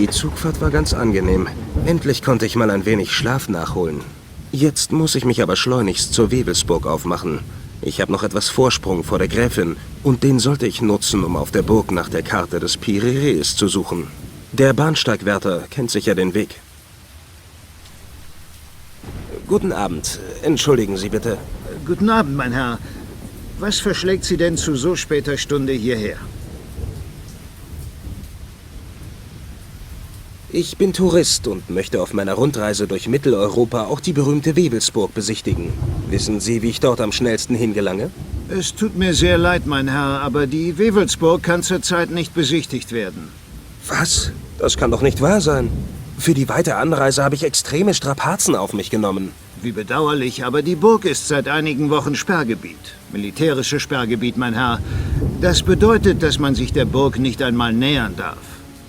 Die Zugfahrt war ganz angenehm. Endlich konnte ich mal ein wenig Schlaf nachholen. Jetzt muss ich mich aber schleunigst zur Wewelsburg aufmachen. Ich habe noch etwas Vorsprung vor der Gräfin und den sollte ich nutzen, um auf der Burg nach der Karte des Pirerees zu suchen. Der Bahnsteigwärter kennt sicher den Weg. Guten Abend. Entschuldigen Sie bitte. Guten Abend, mein Herr. Was verschlägt Sie denn zu so später Stunde hierher? Ich bin Tourist und möchte auf meiner Rundreise durch Mitteleuropa auch die berühmte Wewelsburg besichtigen. Wissen Sie, wie ich dort am schnellsten hingelange? Es tut mir sehr leid, mein Herr, aber die Wewelsburg kann zurzeit nicht besichtigt werden. Was? Das kann doch nicht wahr sein. Für die weite Anreise habe ich extreme Strapazen auf mich genommen. Wie bedauerlich, aber die Burg ist seit einigen Wochen Sperrgebiet. Militärisches Sperrgebiet, mein Herr. Das bedeutet, dass man sich der Burg nicht einmal nähern darf.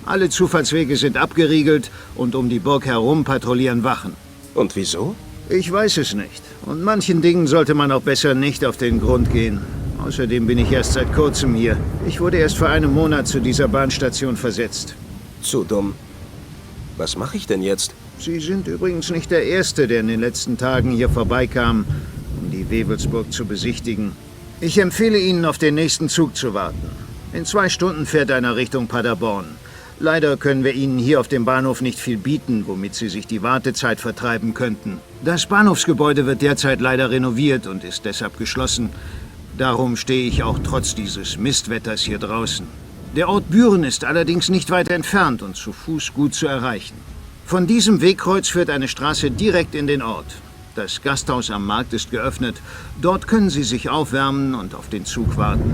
Alle Zufahrtswege sind abgeriegelt und um die Burg herum patrouillieren Wachen. Und wieso? Ich weiß es nicht. Und manchen Dingen sollte man auch besser nicht auf den Grund gehen. Außerdem bin ich erst seit kurzem hier. Ich wurde erst vor einem Monat zu dieser Bahnstation versetzt. Zu dumm. Was mache ich denn jetzt? Sie sind übrigens nicht der Erste, der in den letzten Tagen hier vorbeikam, um die Wewelsburg zu besichtigen. Ich empfehle Ihnen, auf den nächsten Zug zu warten. In 2 Stunden fährt einer Richtung Paderborn. Leider können wir Ihnen hier auf dem Bahnhof nicht viel bieten, womit Sie sich die Wartezeit vertreiben könnten. Das Bahnhofsgebäude wird derzeit leider renoviert und ist deshalb geschlossen. Darum stehe ich auch trotz dieses Mistwetters hier draußen. Der Ort Büren ist allerdings nicht weit entfernt und zu Fuß gut zu erreichen. Von diesem Wegkreuz führt eine Straße direkt in den Ort. Das Gasthaus am Markt ist geöffnet. Dort können Sie sich aufwärmen und auf den Zug warten.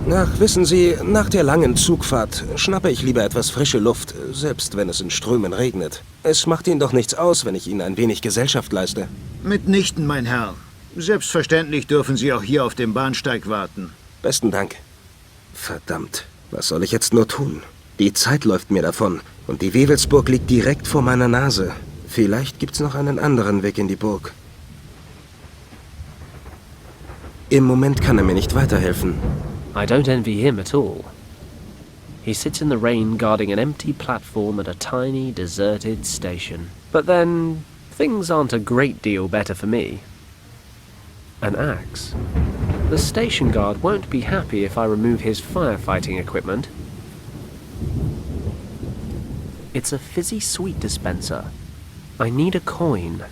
Ach, wissen Sie, nach der langen Zugfahrt schnappe ich lieber etwas frische Luft, selbst wenn es in Strömen regnet. Es macht Ihnen doch nichts aus, wenn ich Ihnen ein wenig Gesellschaft leiste. Mitnichten, mein Herr. Selbstverständlich dürfen Sie auch hier auf dem Bahnsteig warten. Besten Dank. Verdammt, was soll ich jetzt nur tun? Die Zeit läuft mir davon und die Wewelsburg liegt direkt vor meiner Nase. Vielleicht gibt's noch einen anderen Weg in die Burg. Im Moment kann er mir nicht weiterhelfen. I don't envy him at all. He sits in the rain guarding an empty platform at a tiny, deserted station. But then, things aren't a great deal better for me. An axe. The station guard won't be happy if I remove his firefighting equipment. It's a fizzy sweet dispenser. I need a coin.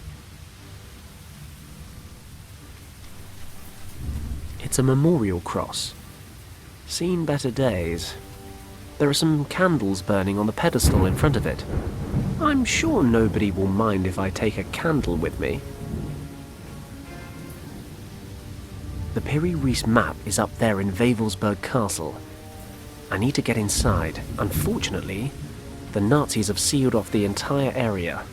It's a memorial cross. Seen better days. There are some candles burning on the pedestal in front of it. I'm sure nobody will mind if I take a candle with me. The Piri-Reis map is up there in Wewelsburg Castle. I need to get inside. Unfortunately, the Nazis have sealed off the entire area.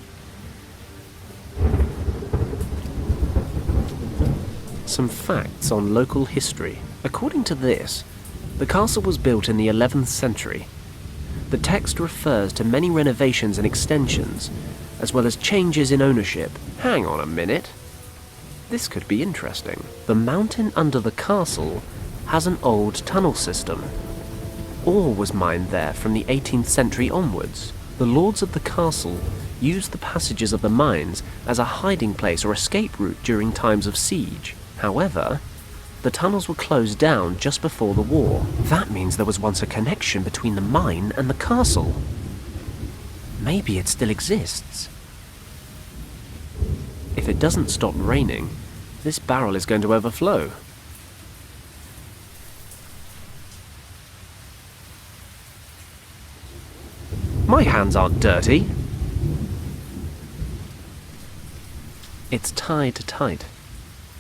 Some facts on local history. According to this, the castle was built in the 11th century. The text refers to many renovations and extensions, as well as changes in ownership. Hang on a minute. This could be interesting. The mountain under the castle has an old tunnel system. Ore was mined there from the 18th century onwards. The lords of the castle used the passages of the mines as a hiding place or escape route during times of siege. However, the tunnels were closed down just before the war. That means there was once a connection between the mine and the castle. Maybe it still exists. If it doesn't stop raining, this barrel is going to overflow. My hands aren't dirty. It's tied tight.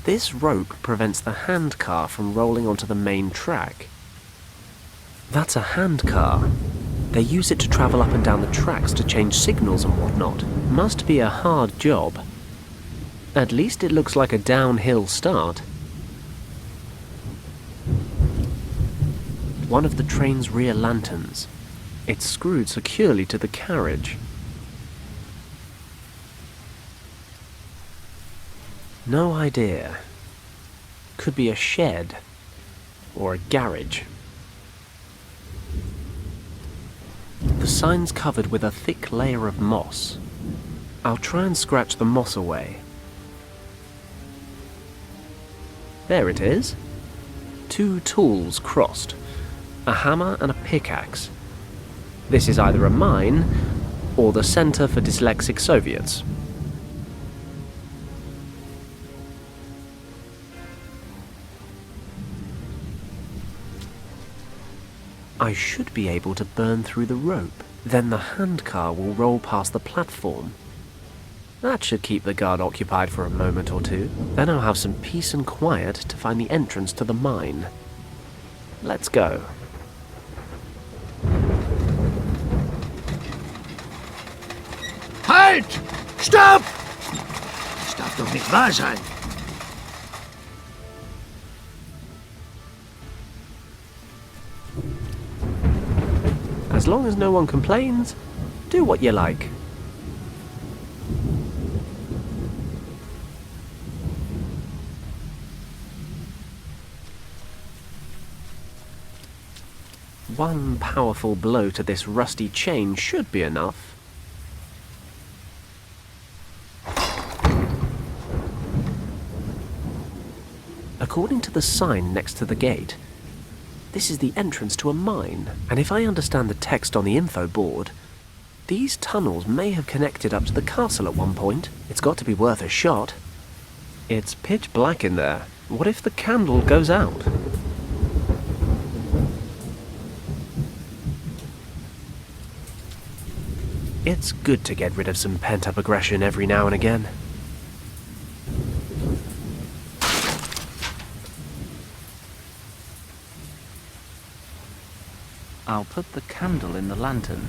This rope prevents the handcar from rolling onto the main track. That's a handcar. They use it to travel up and down the tracks to change signals and whatnot. Must be a hard job. At least it looks like a downhill start. One of the train's rear lanterns. It's screwed securely to the carriage. No idea. Could be a shed or a garage. The sign's covered with a thick layer of moss. I'll try and scratch the moss away. There it is. 2 tools crossed. A hammer and a pickaxe. This is either a mine or the Center for Dyslexic Soviets. I should be able to burn through the rope. Then the handcar will roll past the platform. That should keep the guard occupied for a moment or two. Then I'll have some peace and quiet to find the entrance to the mine. Let's go. Halt! Stopp! Das darf doch nicht wahr sein. As long as no one complains, do what you like. One powerful blow to this rusty chain should be enough. According to the sign next to the gate, this is the entrance to a mine, and if I understand the text on the info board, these tunnels may have connected up to the castle at one point. It's got to be worth a shot. It's pitch black in there. What if the candle goes out? It's good to get rid of some pent-up aggression every now and again. I'll put the candle in the lantern.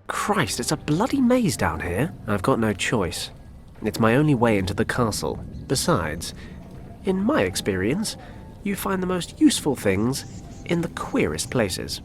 Christ, it's a bloody maze down here. I've got no choice. It's my only way into the castle. Besides, in my experience, you find the most useful things in the queerest places.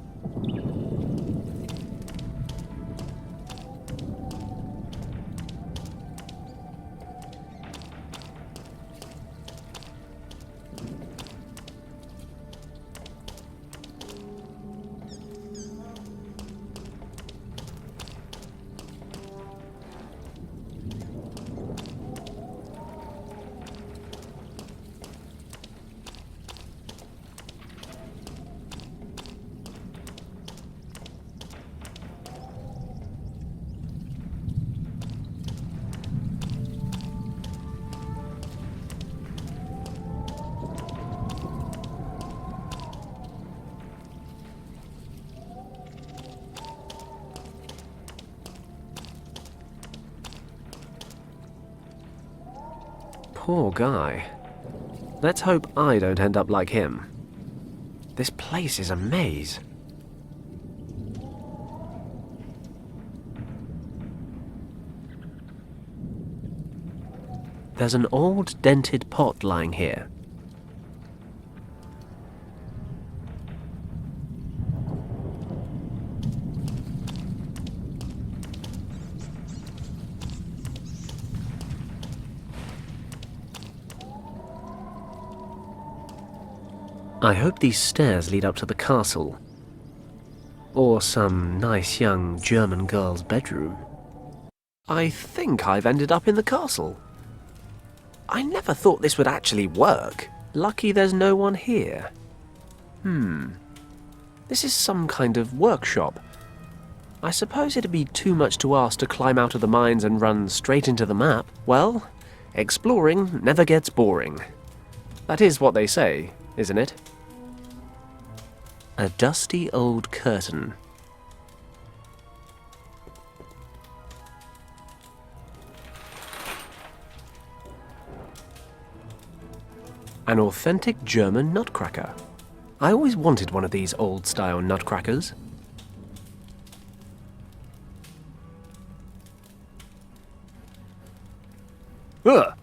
Poor guy. Let's hope I don't end up like him. This place is a maze. There's an old dented pot lying here. I hope these stairs lead up to the castle. Or some nice young German girl's bedroom. I think I've ended up in the castle. I never thought this would actually work. Lucky there's no one here. This is some kind of workshop. I suppose it'd be too much to ask to climb out of the mines and run straight into the map. Well, exploring never gets boring. That is what they say, isn't it? A dusty old curtain. An authentic German nutcracker. I always wanted one of these old-style nutcrackers. Ugh!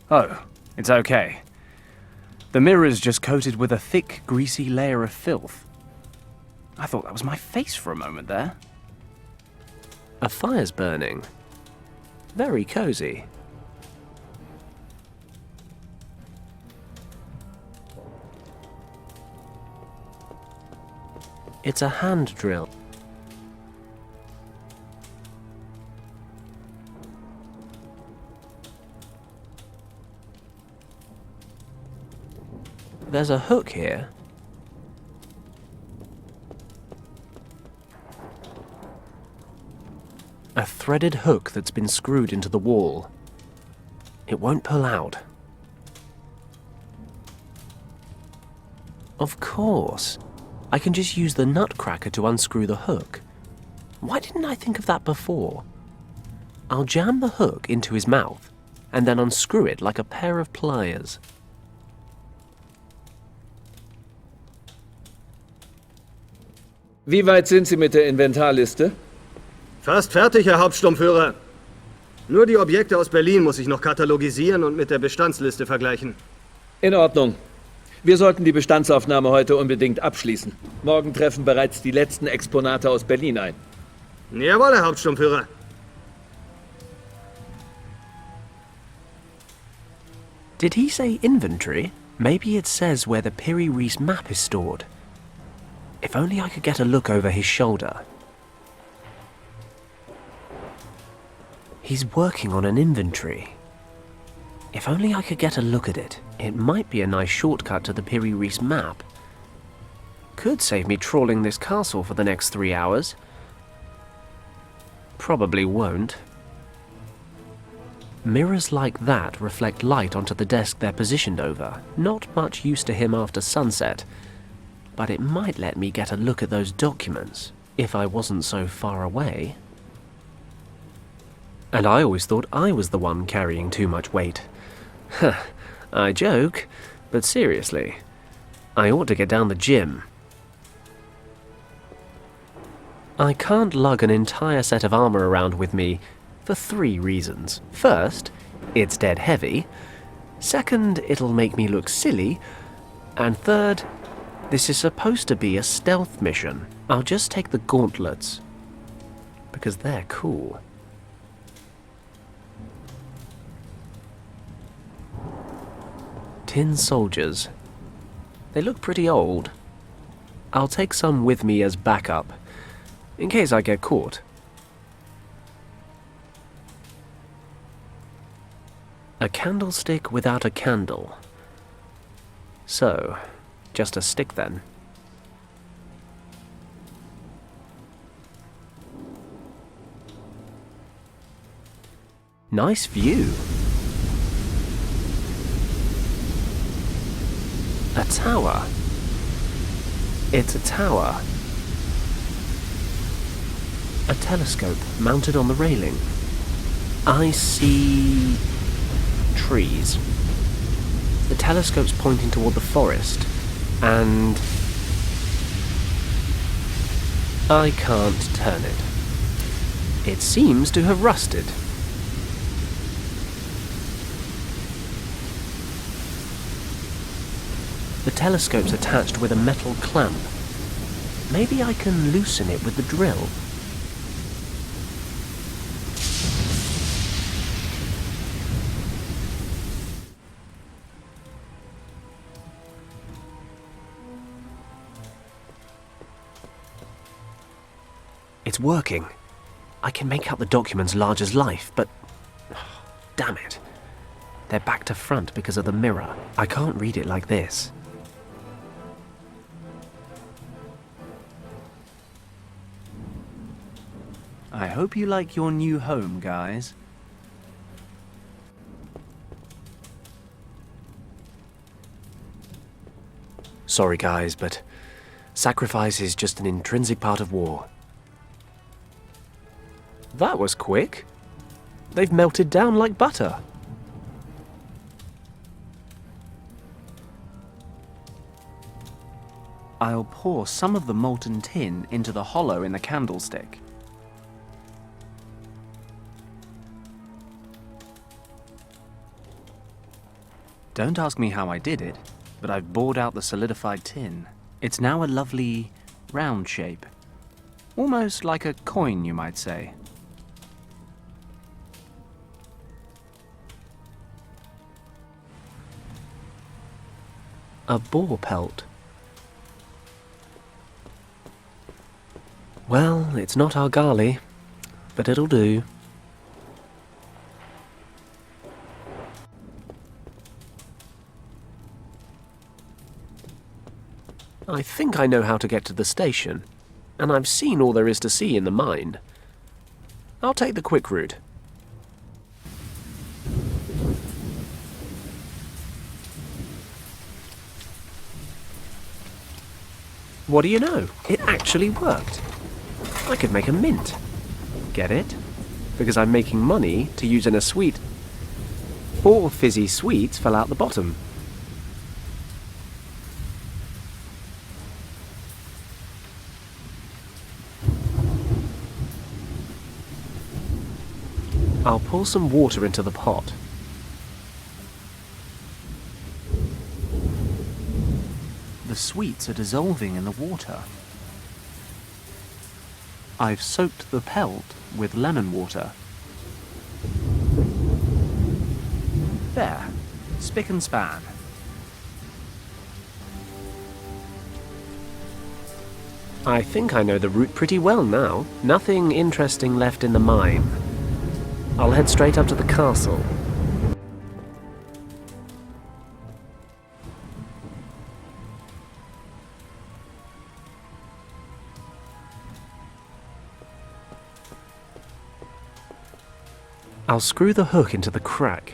Oh, it's okay. The mirror's just coated with a thick, greasy layer of filth. I thought that was my face for a moment there. A fire's burning. Very cozy. It's a hand drill. There's a hook here. A threaded hook that's been screwed into the wall. It won't pull out. Of course. I can just use the nutcracker to unscrew the hook. Why didn't I think of that before? I'll jam the hook into his mouth and then unscrew it like a pair of pliers. Wie weit sind Sie mit der Inventarliste? Fast fertig, Herr Hauptsturmführer. Nur die Objekte aus Berlin muss ich noch katalogisieren und mit der Bestandsliste vergleichen. In Ordnung. Wir sollten die Bestandsaufnahme heute unbedingt abschließen. Morgen treffen bereits die letzten Exponate aus Berlin ein. Jawohl, Herr Hauptsturmführer. Did he say inventory? Maybe it says where the Piri Reis map is stored. If only I could get a look over his shoulder. He's working on an inventory. If only I could get a look at it. It might be a nice shortcut to the Piri Reis map. Could save me trawling this castle for the next 3 hours. Probably won't. Mirrors like that reflect light onto the desk they're positioned over. Not much use to him after sunset. But it might let me get a look at those documents, if I wasn't so far away. And I always thought I was the one carrying too much weight. Huh, I joke, but seriously, I ought to get down the gym. I can't lug an entire set of armor around with me for 3 reasons. First, it's dead heavy. Second, it'll make me look silly. And third, this is supposed to be a stealth mission. I'll just take the gauntlets, because they're cool. Tin soldiers. They look pretty old. I'll take some with me as backup, in case I get caught. A candlestick without a candle. So, just a stick then. Nice view. A tower. It's a tower. A telescope mounted on the railing. I see trees. The telescope's pointing toward the forest, and I can't turn it. It seems to have rusted. The telescope's attached with a metal clamp. Maybe I can loosen it with the drill. It's working. I can make out the documents large as life, but... damn it. They're back to front because of the mirror. I can't read it like this. I hope you like your new home, guys. Sorry guys, but sacrifice is just an intrinsic part of war. That was quick. They've melted down like butter. I'll pour some of the molten tin into the hollow in the candlestick. Don't ask me how I did it, but I've bored out the solidified tin. It's now a lovely round shape. Almost like a coin, you might say. A boar pelt. Well, it's not Argali, but it'll do. I think I know how to get to the station, and I've seen all there is to see in the mine. I'll take the quick route. What do you know? It actually worked. I could make a mint. Get it? Because I'm making money to use in a sweet. 4 fizzy sweets fell out the bottom. I'll pour some water into the pot. The sweets are dissolving in the water. I've soaked the pelt with lemon water. There. Spick and span. I think I know the route pretty well now. Nothing interesting left in the mine. I'll head straight up to the castle. I'll screw the hook into the crack.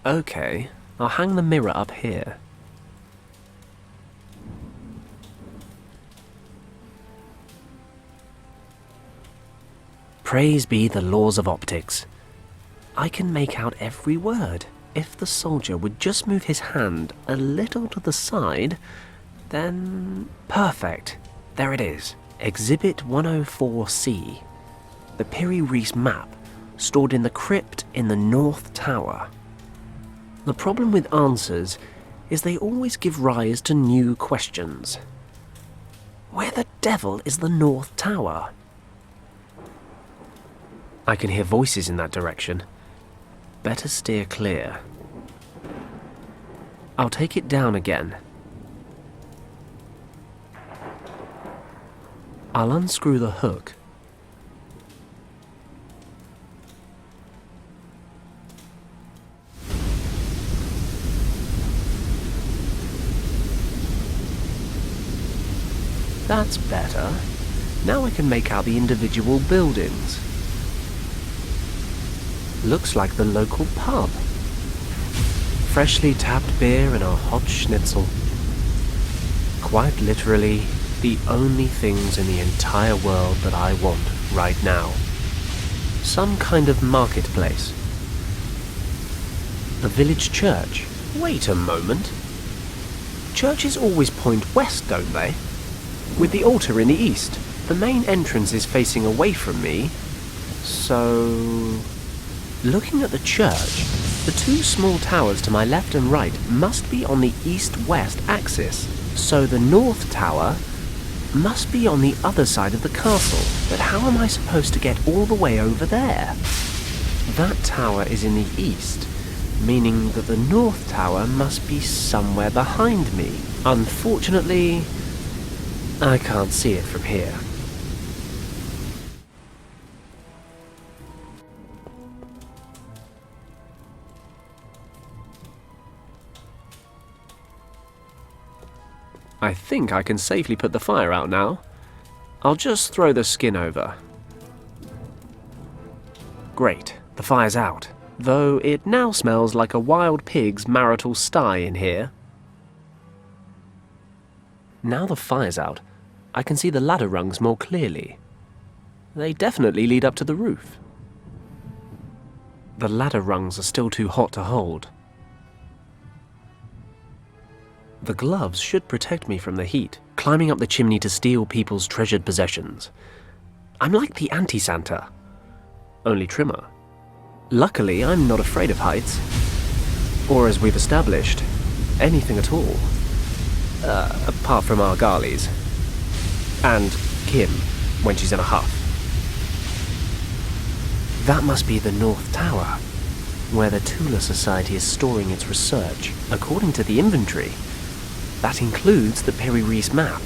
Okay, I'll hang the mirror up here. Praise be the laws of optics. I can make out every word. If the soldier would just move his hand a little to the side, then... Perfect. There it is. Exhibit 104C. The Piri Reis map, stored in the crypt in the North Tower. The problem with answers is they always give rise to new questions. Where the devil is the North Tower? I can hear voices in that direction. Better steer clear. I'll take it down again. I'll unscrew the hook. That's better. Now I can make out the individual buildings. Looks like the local pub. Freshly tapped beer and a hot schnitzel. Quite literally, the only things in the entire world that I want right now. Some kind of marketplace. A village church. Wait a moment. Churches always point west, don't they? With the altar in the east. The main entrance is facing away from me, so... Looking at the church, the 2 small towers to my left and right must be on the east-west axis, so the north tower must be on the other side of the castle. But how am I supposed to get all the way over there? That tower is in the east, meaning that the north tower must be somewhere behind me. Unfortunately, I can't see it from here. I think I can safely put the fire out now. I'll just throw the skin over. Great, the fire's out, though it now smells like a wild pig's marital sty in here. Now the fire's out, I can see the ladder rungs more clearly. They definitely lead up to the roof. The ladder rungs are still too hot to hold. The gloves should protect me from the heat, climbing up the chimney to steal people's treasured possessions. I'm like the anti-Santa, only trimmer. Luckily, I'm not afraid of heights. Or as we've established, anything at all. Apart from Argali's. And Kim, when she's in a huff. That must be the North Tower. where the Tula Society is storing its research. According to the inventory, that includes the Piri Reis map.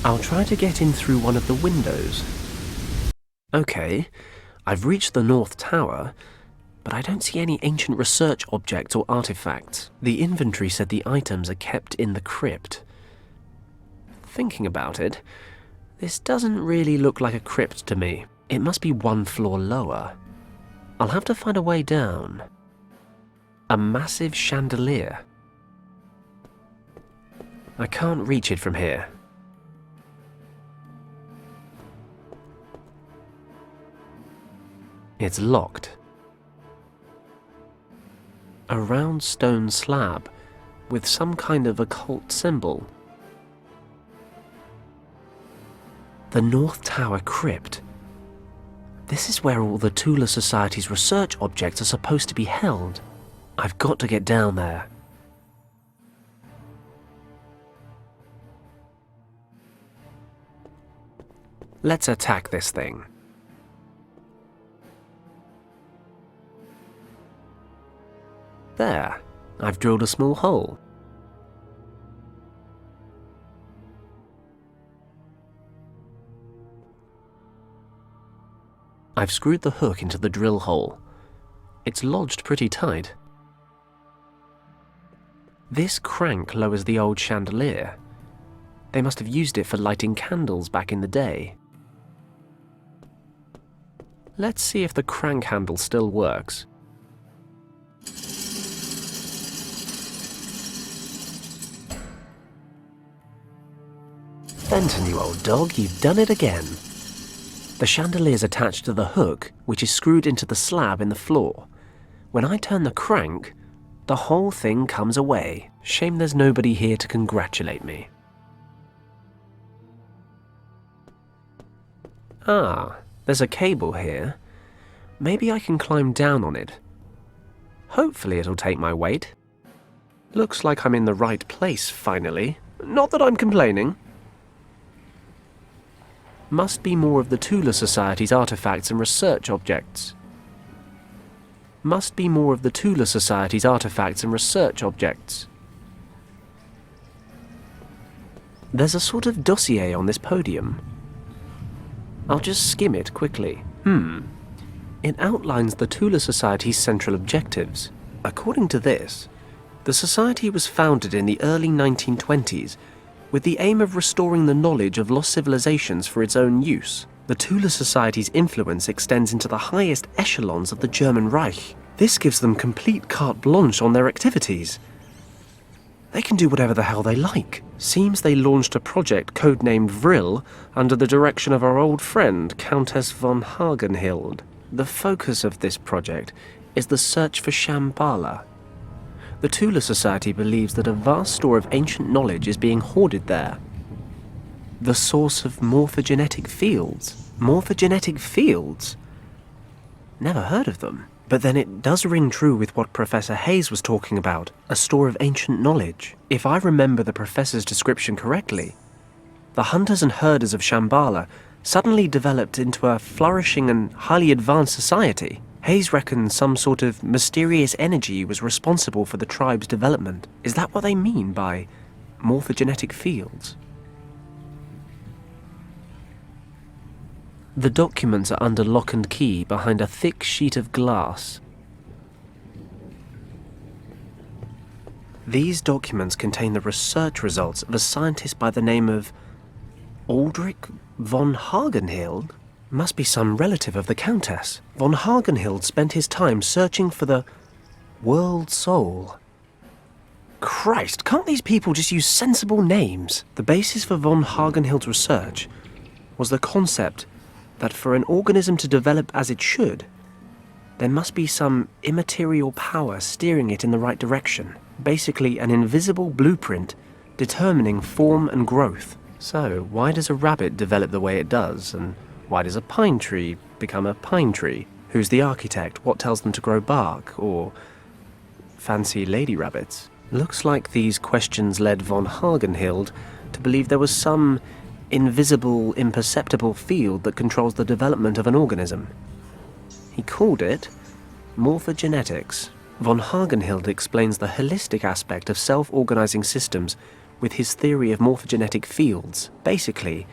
I'll try to get in through one of the windows. Okay, I've reached the North Tower, but I don't see any ancient research objects or artifacts. The inventory said the items are kept in the crypt. Thinking about it, this doesn't really look like a crypt to me. It must be one floor lower. I'll have to find a way down. A massive chandelier. I can't reach it from here. It's locked. A round stone slab with some kind of occult symbol. The North Tower Crypt. This is where all the Tula Society's research objects are supposed to be held. I've got to get down there. Let's attack this thing. There, I've drilled a small hole. I've screwed the hook into the drill hole. It's lodged pretty tight. This crank lowers the old chandelier. They must have used it for lighting candles back in the day. Let's see if the crank handle still works. Fenton, you old dog, you've done it again. The chandelier's attached to the hook, which is screwed into the slab in the floor. When I turn the crank, the whole thing comes away. Shame there's nobody here to congratulate me. Ah, there's a cable here. Maybe I can climb down on it. Hopefully it'll take my weight. Looks like I'm in the right place, finally. Not that I'm complaining. Must be more of the Tula Society's artifacts and research objects. Must be more of the Tula Society's artifacts and research objects. There's a sort of dossier on this podium. I'll just skim it quickly. It outlines the Tula Society's central objectives. According to this, the Society was founded in the early 1920s with the aim of restoring the knowledge of lost civilizations for its own use. The Tula Society's influence extends into the highest echelons of the German Reich. This gives them complete carte blanche on their activities. They can do whatever the hell they like. Seems they launched a project codenamed Vril under the direction of our old friend, Countess von Hagenhild. The focus of this project is the search for Shambhala. The Tula Society believes that a vast store of ancient knowledge is being hoarded there. The source of morphogenetic fields. Morphogenetic fields? Never heard of them. But then it does ring true with what Professor Hayes was talking about, a store of ancient knowledge. If I remember the professor's description correctly, the hunters and herders of Shambhala suddenly developed into a flourishing and highly advanced society. Hayes reckons some sort of mysterious energy was responsible for the tribe's development. Is that what they mean by morphogenetic fields? The documents are under lock and key behind a thick sheet of glass. These documents contain the research results of a scientist by the name of Aldrich von Hagenhild? Must be some relative of the Countess. Von Hagenhild spent his time searching for the world soul. Christ, can't these people just use sensible names? The basis for von Hagenhild's research was the concept that for an organism to develop as it should, there must be some immaterial power steering it in the right direction. Basically, an invisible blueprint determining form and growth. So, why does a rabbit develop the way it does, and why does a pine tree become a pine tree? Who's the architect? What tells them to grow bark? Or fancy lady rabbits? Looks like these questions led von Hagenhild to believe there was some invisible, imperceptible field that controls the development of an organism. He called it morphogenetics. Von Hagenhild explains the holistic aspect of self-organizing systems with his theory of morphogenetic fields. Basically,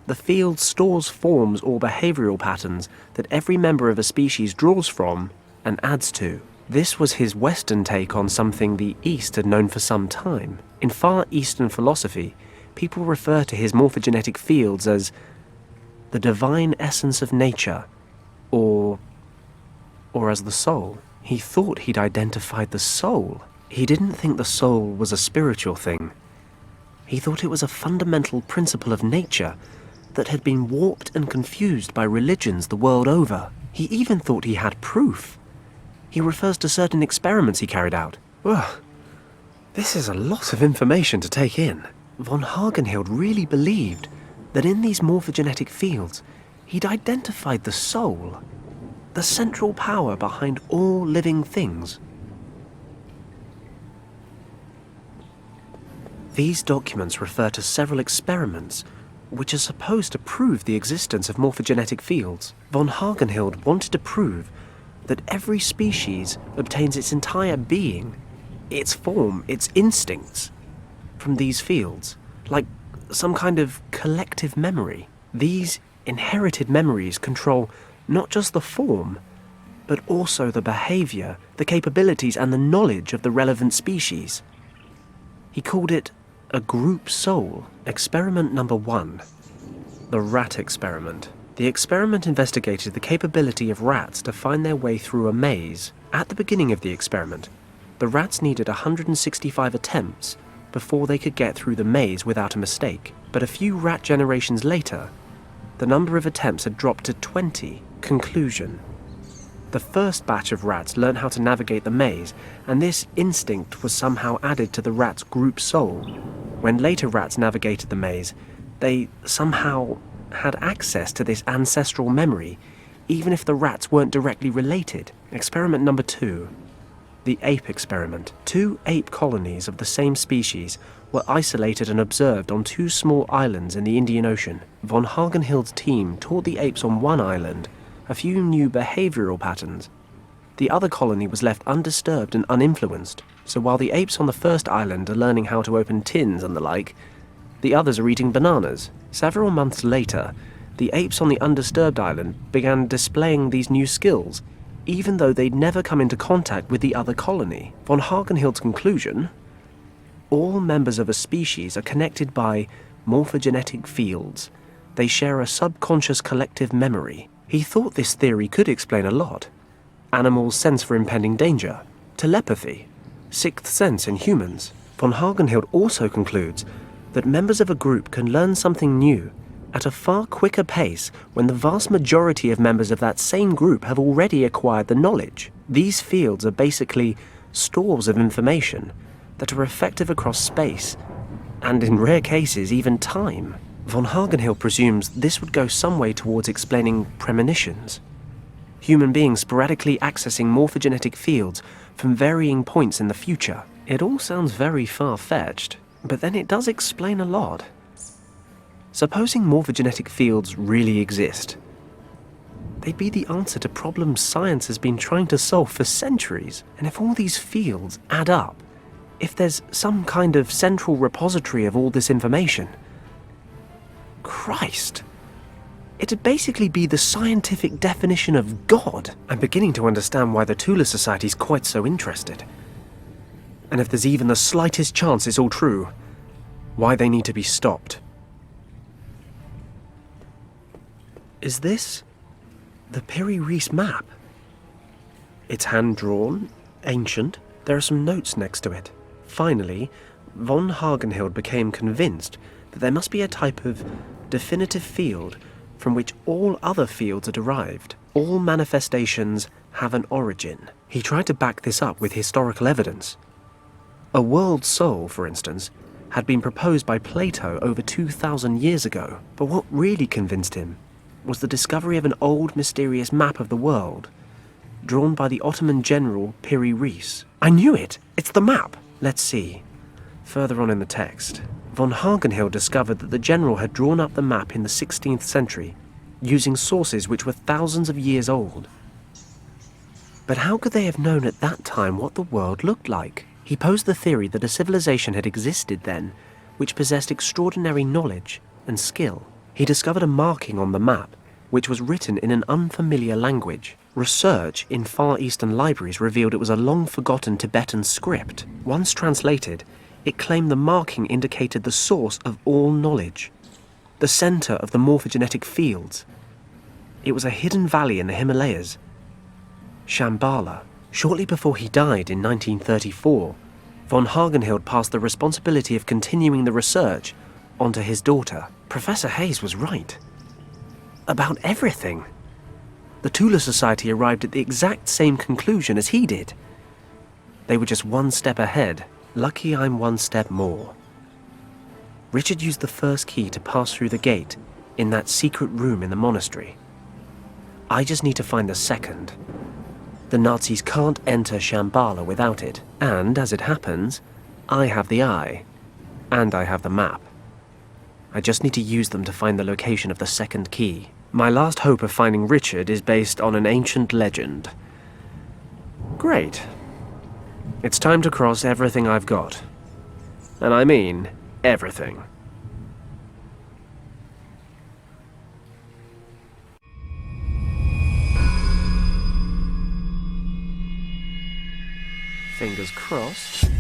the field stores forms or behavioral patterns that every member of a species draws from and adds to. This was his Western take on something the East had known for some time. In Far Eastern philosophy, people refer to his morphogenetic fields as the divine essence of nature, or as the soul. He thought he'd identified the soul. He didn't think the soul was a spiritual thing. He thought it was a fundamental principle of nature that had been warped and confused by religions the world over. He even thought he had proof. He refers to certain experiments he carried out. Ugh, this is a lot of information to take in. Von Hagenhild really believed that in these morphogenetic fields, he'd identified the soul, the central power behind all living things. These documents refer to several experiments which are supposed to prove the existence of morphogenetic fields. Von Hagenhild wanted to prove that every species obtains its entire being, its form, its instincts, from these fields, like some kind of collective memory. These inherited memories control not just the form, but also the behavior, the capabilities, and the knowledge of the relevant species. He called it a group soul. Experiment number 1. The rat experiment. The experiment investigated the capability of rats to find their way through a maze. At the beginning of the experiment, the rats needed 165 attempts before they could get through the maze without a mistake. But a few rat generations later, the number of attempts had dropped to 20. Conclusion. The first batch of rats learned how to navigate the maze, and this instinct was somehow added to the rat's group soul. When later rats navigated the maze, they somehow had access to this ancestral memory, even if the rats weren't directly related. Experiment number 2. The ape experiment. 2 ape colonies of the same species were isolated and observed on 2 small islands in the Indian Ocean. Von Hagenhild's team taught the apes on one island a few new behavioral patterns. The other colony was left undisturbed and uninfluenced, so while the apes on the first island are learning how to open tins and the like, the others are eating bananas. Several months later, the apes on the undisturbed island began displaying these new skills, even though they'd never come into contact with the other colony. Von Hagenhild's conclusion: all members of a species are connected by morphogenetic fields. They share a subconscious collective memory. He thought this theory could explain a lot. Animals' sense for impending danger, telepathy, sixth sense in humans. Von Hagenhild also concludes that members of a group can learn something new at a far quicker pace when the vast majority of members of that same group have already acquired the knowledge. These fields are basically stores of information that are effective across space, and in rare cases even time. Von Hagenhild presumes this would go some way towards explaining premonitions. Human beings sporadically accessing morphogenetic fields from varying points in the future. It all sounds very far-fetched, but then it does explain a lot. Supposing morphogenetic fields really exist, they'd be the answer to problems science has been trying to solve for centuries. And if all these fields add up, if there's some kind of central repository of all this information, Christ, it'd basically be the scientific definition of God. I'm beginning to understand why the Tula Society's quite so interested. And if there's even the slightest chance it's all true, why they need to be stopped. Is this the Piri Reis map? It's hand-drawn, ancient. There are some notes next to it. Finally, von Hagenhild became convinced that there must be a type of definitive field from which all other fields are derived. All manifestations have an origin. He tried to back this up with historical evidence. A world soul, for instance, had been proposed by Plato over 2,000 years ago. But what really convinced him was the discovery of an old, mysterious map of the world, drawn by the Ottoman general Piri Reis. I knew it! It's the map! Let's see. Further on in the text, von Hagenhild discovered that the general had drawn up the map in the 16th century, using sources which were thousands of years old. But how could they have known at that time what the world looked like? He posed the theory that a civilization had existed then, which possessed extraordinary knowledge and skill. He discovered a marking on the map, which was written in an unfamiliar language. Research in Far Eastern libraries revealed it was a long-forgotten Tibetan script. Once translated, it claimed the marking indicated the source of all knowledge, the center of the morphogenetic fields. It was a hidden valley in the Himalayas, Shambhala. Shortly before he died in 1934, von Hagenhild passed the responsibility of continuing the research onto his daughter. Professor Hayes was right. About everything. The Tula Society arrived at the exact same conclusion as he did. They were just one step ahead. Lucky I'm one step more. Richard used the first key to pass through the gate in that secret room in the monastery. I just need to find the second. The Nazis can't enter Shambhala without it, and as it happens, I have the eye, and I have the map. I just need to use them to find the location of the second key. My last hope of finding Richard is based on an ancient legend. Great. It's time to cross everything I've got. And I mean everything. Fingers crossed.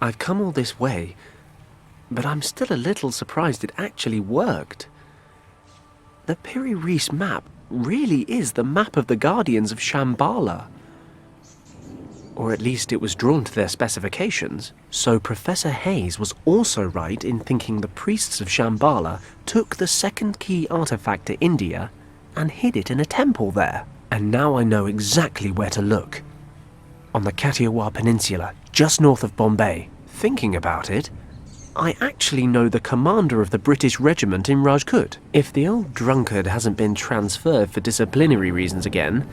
I've come all this way, but I'm still a little surprised it actually worked. The Piri Reis map really is the map of the Guardians of Shambhala. Or at least it was drawn to their specifications. So Professor Hayes was also right in thinking the priests of Shambhala took the second key artifact to India and hid it in a temple there. And now I know exactly where to look. On the Kathiawar Peninsula, just north of Bombay. Thinking about it, I actually know the commander of the British regiment in Rajkot. If the old drunkard hasn't been transferred for disciplinary reasons again,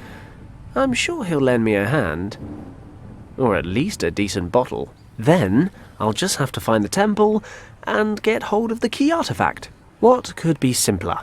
I'm sure he'll lend me a hand. Or at least a decent bottle. Then I'll just have to find the temple and get hold of the key artifact. What could be simpler?